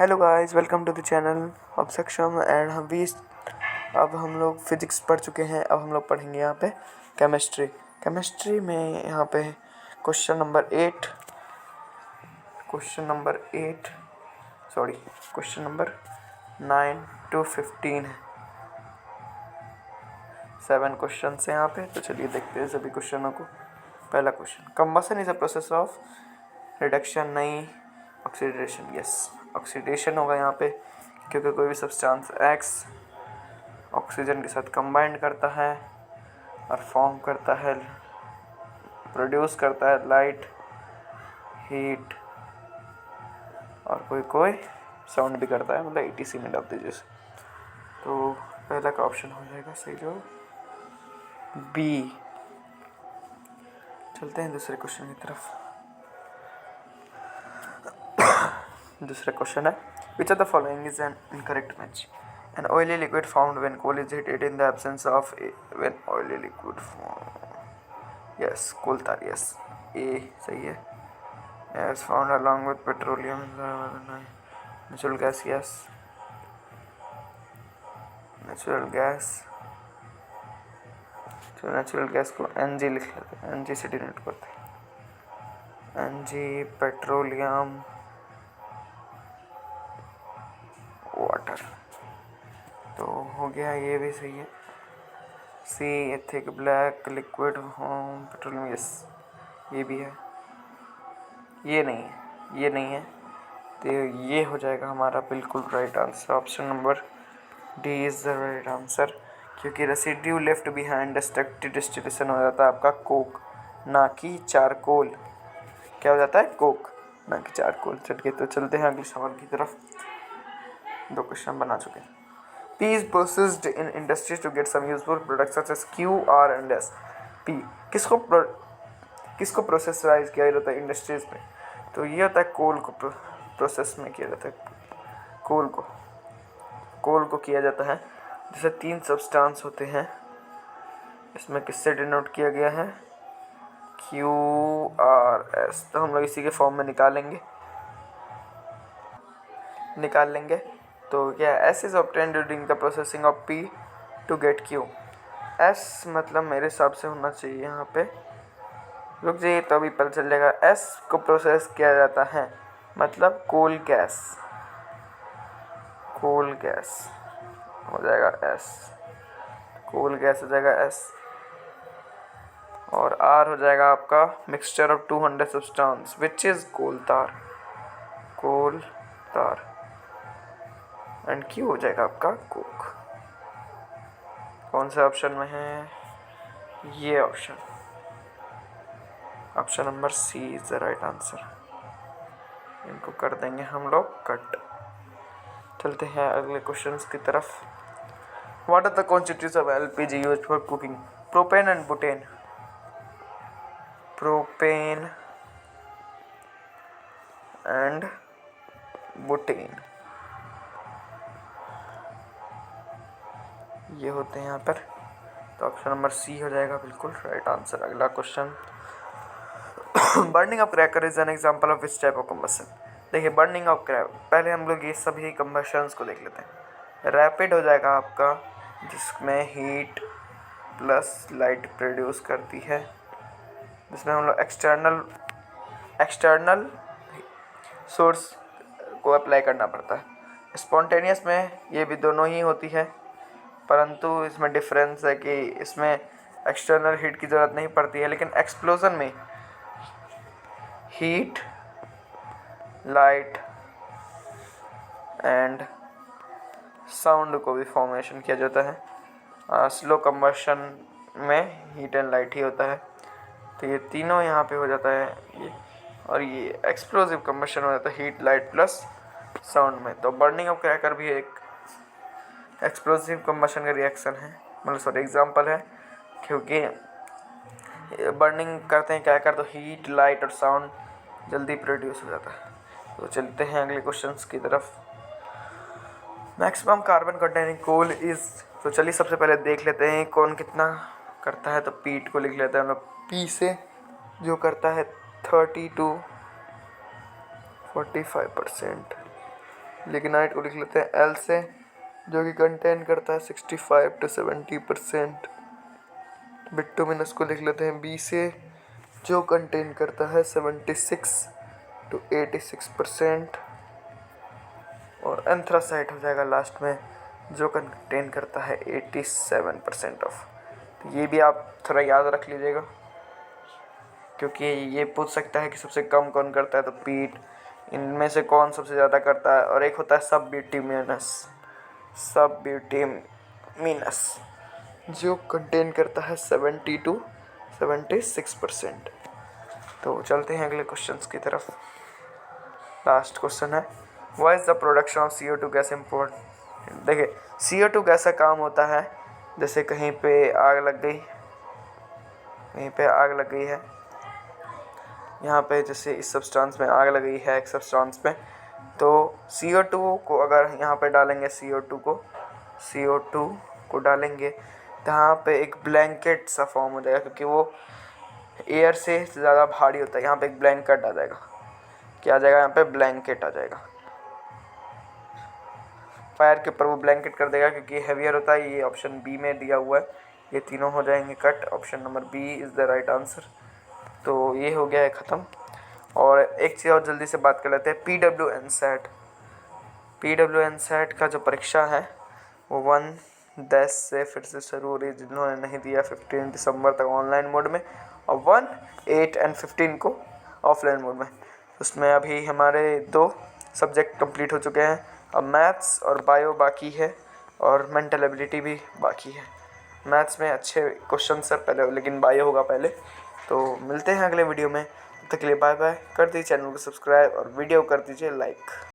Hello guys, welcome to the channel of Saksham and अब हम लोग फिजिक्स पढ़ चुके हैं। अब हम लोग पढ़ेंगे यहाँ पे केमिस्ट्री में यहाँ पे क्वेश्चन नंबर 9 to 15 है। 7 क्वेश्चन है यहाँ पे। तो चलिए देखते हैं सभी क्वेश्चनों को। पहला question, combustion is a process of reduction, नहीं ऑक्सीडेशन। यस, ऑक्सीडेशन होगा यहाँ पे, क्योंकि कोई भी सब्सटेंस X ऑक्सीजन के साथ कंबाइंड करता है और फॉर्म करता है, प्रोड्यूस करता है लाइट, हीट और कोई साउंड भी करता है, मतलब ETC में डाल दीजिए। तो पहला का ऑप्शन हो जाएगा सही जवाब बी। चलते हैं दूसरे क्वेश्चन की तरफ। दूसरा क्वेश्चन है, which of the following is an incorrect match? An oily liquid formed when coal is heated in the absence of when oily liquid formed. Yes, coal tar. Yes, A सही है। As found along with petroleum natural gas. Yes, natural gas. तो natural gas को NG लिख लेते हैं, NG से denote करते हैं। NG petroleum water. तो हो गया, ये भी सही है। सी थिक ब्लैक लिक्विड होम पेट्रोलियम। यस, ये भी है। ये नहीं है। तो ये हो जाएगा हमारा बिल्कुल right answer. Option number D is the right answer, क्योंकि residue left behind destructive distillation हो जाता है आपका कोक, ना कि चारकोल। क्या हो जाता है? कोक, ना कि चारकोल। चलिए तो चलते हैं अगले सवाल की तरफ। 2 क्वेश्चन बना चुके हैं। P is processed in industries to get some useful products such as Q, R and S. P किसको प्रोसेसराइज किया जाता है इंडस्ट्रीज में? तो ये होता है कोल को प्रोसेस में किया जाता है। कोल को किया जाता है। जैसे 3 सब्सटेंस होते हैं, इसमें किससे डिनोट किया गया है? Q, R, S। तो हम लोग इसी के फॉर्म में निकाल लेंगे। तो क्या S is obtained during the processing of P to get Q। S मतलब मेरे हिसाब से होना चाहिए यहाँ पे, रुक जाइए तो अभी पता चल जाएगा। S को प्रोसेस किया जाता है, मतलब कोल गैस हो जाएगा S। कोल गैस हो जाएगा S। और R हो जाएगा आपका mixture of 200 substance which is coal tar. And Q हो जाएगा आपका कोक। कौन से ऑप्शन में है? ये option number C is the right answer. इनको कर देंगे हम लोग कट। चलते हैं अगले क्वेश्चंस की तरफ। What are the quantities of LPG used for cooking? Propane and butane. Propane and butane ये होते हैं यहाँ पर। तो ऑप्शन नंबर सी हो जाएगा बिल्कुल राइट आंसर। अगला question, burning of cracker is an example of which type of combustion? देखिए, बर्निंग ऑफ क्रैकर, पहले हम लोग ये सभी कंबशंस को देख लेते हैं। रैपिड हो जाएगा आपका, जिसमें हीट प्लस लाइट प्रोड्यूस करती है, जिसमें हम लोग एक्सटर्नल सोर्स को अप्लाई करना पड़ता है। स्पॉन्टेनियस में ये भी दोनों ही होती है, परंतु इसमें डिफरेंस है कि इसमें एक्सटर्नल हीट की ज़रूरत नहीं पड़ती है, लेकिन एक्सप्लोजन में हीट, लाइट एंड साउंड को भी फॉर्मेशन किया जाता है। स्लो कंबशन में हीट एंड लाइट ही होता है। तो ये तीनों यहाँ पे हो जाता है ये, और ये एक्सप्लोसिव कंबशन हो जाता है हीट, लाइट प्लस साउंड में। तो बर्निंग ऑफ क्रैकर भी एक एक्सप्लोसिव कंबशन का रिएक्शन है, मतलब एग्जांपल है, क्योंकि बर्निंग करते हैं क्रैकर तो हीट, लाइट और साउंड जल्दी प्रोड्यूस हो जाता है। तो चलते हैं अगले क्वेश्चंस की तरफ। Maximum carbon containing coal is, तो चलिए सबसे पहले देख लेते हैं कौन कितना करता है। तो पीट को लिख लेते हैं हम लोग, पी से जो करता है 30 to 45%। लिग्नाइट को लिख लेते हैं L से, जो कि कंटेन करता है 65 to 70%। बिटुमिनस को लिख लेते हैं B से, जो कंटेन करता है 76 to 86%। और एंथ्रासाइट हो जाएगा लास्ट में, जो कंटेन करता है 87% ऑफ। तो ये भी आप थोड़ा याद रख लीजिएगा, क्योंकि ये पूछ सकता है कि सबसे कम कौन करता है, तो पीट। इनमें से कौन सबसे ज़्यादा करता है, और एक होता है सब बिट्यूमिनस, जो कंटेन करता है 70 to 76%। तो चलते हैं अगले क्वेश्चंस की तरफ। लास्ट क्वेश्चन है, why is the production of CO2 gas important. देखिए CO2 गैस का काम होता है, जैसे कहीं पे आग लग गई, है यहाँ पे, जैसे इस सब्सटेंस में आग लगी है एक सब्सटेंस में, तो CO2 को अगर यहाँ पे डालेंगे, CO2 को डालेंगे तो यहाँ पे एक ब्लैंकेट सा फॉर्म हो जाएगा, क्योंकि वो एयर से ज़्यादा भारी होता है। यहाँ पे एक ब्लैंकेट आ जाएगा, क्या आ जाएगा, यहाँ पे ब्लैंकेट आ जाएगा। फायर के ऊपर वो ब्लैंकेट कर देगा, क्योंकि हैवियर होता है। ये ऑप्शन बी में दिया हुआ है, ये तीनों हो जाएंगे cut. Option number B is the right answer. तो ये हो गया है ख़त्म। और एक चीज़ और जल्दी से बात कर लेते हैं, PWN सेट का जो परीक्षा है वो 1-10 से फिर से शुरू हो रही है, जिन्होंने नहीं दिया 15 दिसंबर तक ऑनलाइन मोड में, और 1, 8 और 15 को ऑफलाइन मोड में। उसमें अभी हमारे 2 सब्जेक्ट कंप्लीट हो चुके हैं, अब मैथ्स और बायो बाकी है, और मेंटल एबिलिटी भी बाकी है। मैथ्स में अच्छे क्वेश्चन है पहले, लेकिन बायो होगा पहले। तो मिलते हैं अगले वीडियो में, तब तक के लिए बाय बाय। कर दीजिए चैनल को सब्सक्राइब और वीडियो कर दीजिए लाइक।